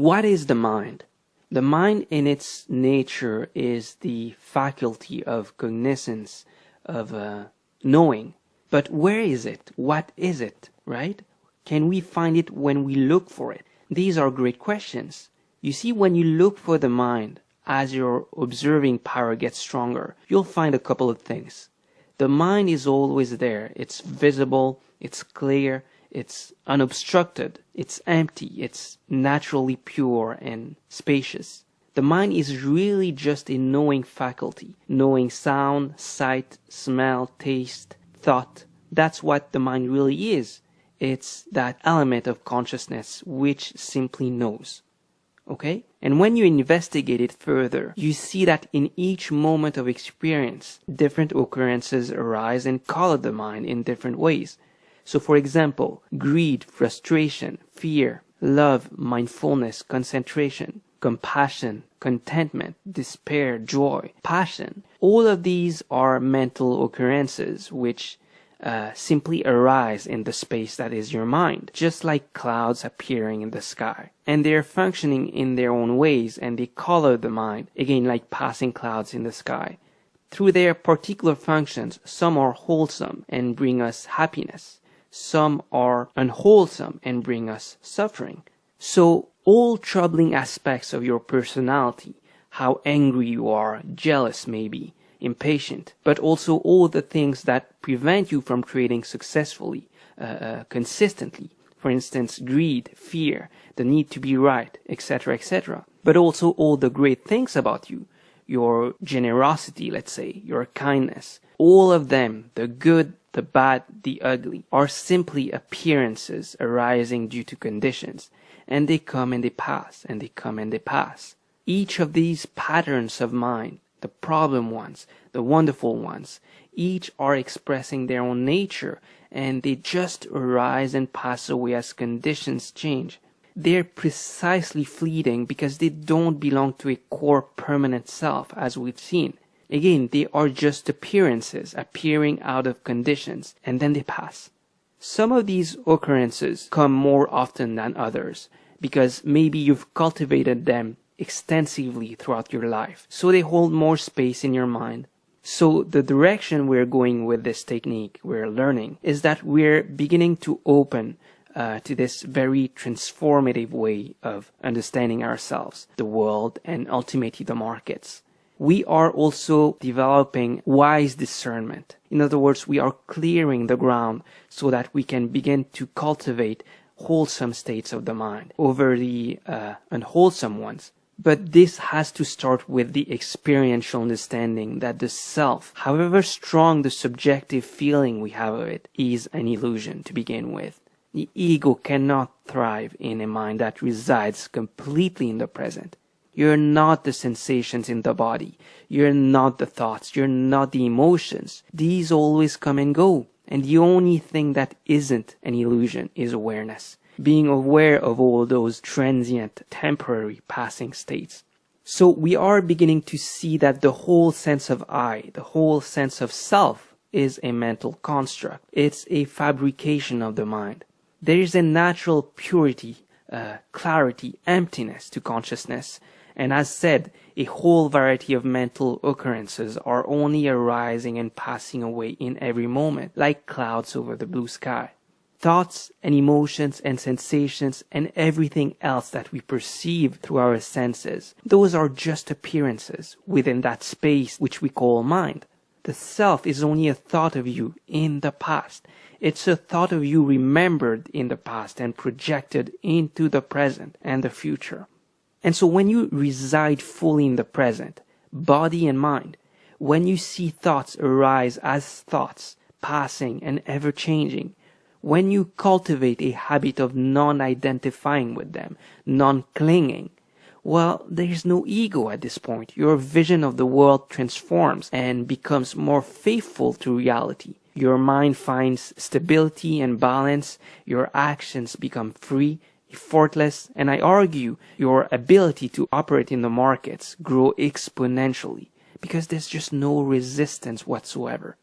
what is the mind? The mind in its nature is the faculty of cognizance, of knowing. But where is it? What is it, right? Can we find it when we look for it? These are great questions. You see, when you look for the mind, as your observing power gets stronger, you'll find a couple of things. The mind is always there. It's visible, it's clear, it's unobstructed, it's empty, it's naturally pure and spacious. The mind is really just a knowing faculty, knowing sound, sight, smell, taste, thought. That's what the mind really is. It's that element of consciousness which simply knows. Okay? And when you investigate it further, you see that in each moment of experience, different occurrences arise and color the mind in different ways. So for example, greed, frustration, fear, love, mindfulness, concentration, compassion, contentment, despair, joy, passion. All of these are mental occurrences which simply arise in the space that is your mind, just like clouds appearing in the sky. And they're functioning in their own ways, and they color the mind, again like passing clouds in the sky. Through their particular functions, some are wholesome and bring us happiness. Some are unwholesome and bring us suffering. So all troubling aspects of your personality, how angry you are, jealous maybe, impatient, but also all the things that prevent you from creating successfully, consistently. For instance, greed, fear, the need to be right, etc., etc. But also all the great things about you, your generosity, let's say, your kindness. All of them, the good, the bad, the ugly, are simply appearances arising due to conditions. And they come and they pass, and they come and they pass. Each of these patterns of mind, the problem ones, the wonderful ones, each are expressing their own nature, and they just arise and pass away as conditions change. They're precisely fleeting because they don't belong to a core permanent self, as we've seen. Again, they are just appearances appearing out of conditions, and then they pass. Some of these occurrences come more often than others, because maybe you've cultivated them extensively throughout your life, so they hold more space in your mind. So the direction we're going with this technique we're learning is that we're beginning to open to this very transformative way of understanding ourselves, the world, and ultimately the markets. We are also developing wise discernment. In other words, we are clearing the ground so that we can begin to cultivate wholesome states of the mind over the unwholesome ones. But this has to start with the experiential understanding that the self, however strong the subjective feeling we have of it, is an illusion to begin with. The ego cannot thrive in a mind that resides completely in the present. You're not the sensations in the body. You're not the thoughts. You're not the emotions. These always come and go. And the only thing that isn't an illusion is awareness. Being aware of all those transient, temporary, passing states. So we are beginning to see that the whole sense of I, the whole sense of self, is a mental construct. It's a fabrication of the mind. There is a natural purity, clarity, emptiness to consciousness. And as said, a whole variety of mental occurrences are only arising and passing away in every moment, like clouds over the blue sky. Thoughts and emotions and sensations and everything else that we perceive through our senses, those are just appearances within that space which we call mind. The self is only a thought of you in the past. It's a thought of you remembered in the past and projected into the present and the future. And so when you reside fully in the present, body and mind, when you see thoughts arise as thoughts, passing and ever-changing, when you cultivate a habit of non-identifying with them, non-clinging, well, there is no ego at this point. Your vision of the world transforms and becomes more faithful to reality. Your mind finds stability and balance. Your actions become free, effortless, and I argue your ability to operate in the markets grow exponentially because there's just no resistance whatsoever.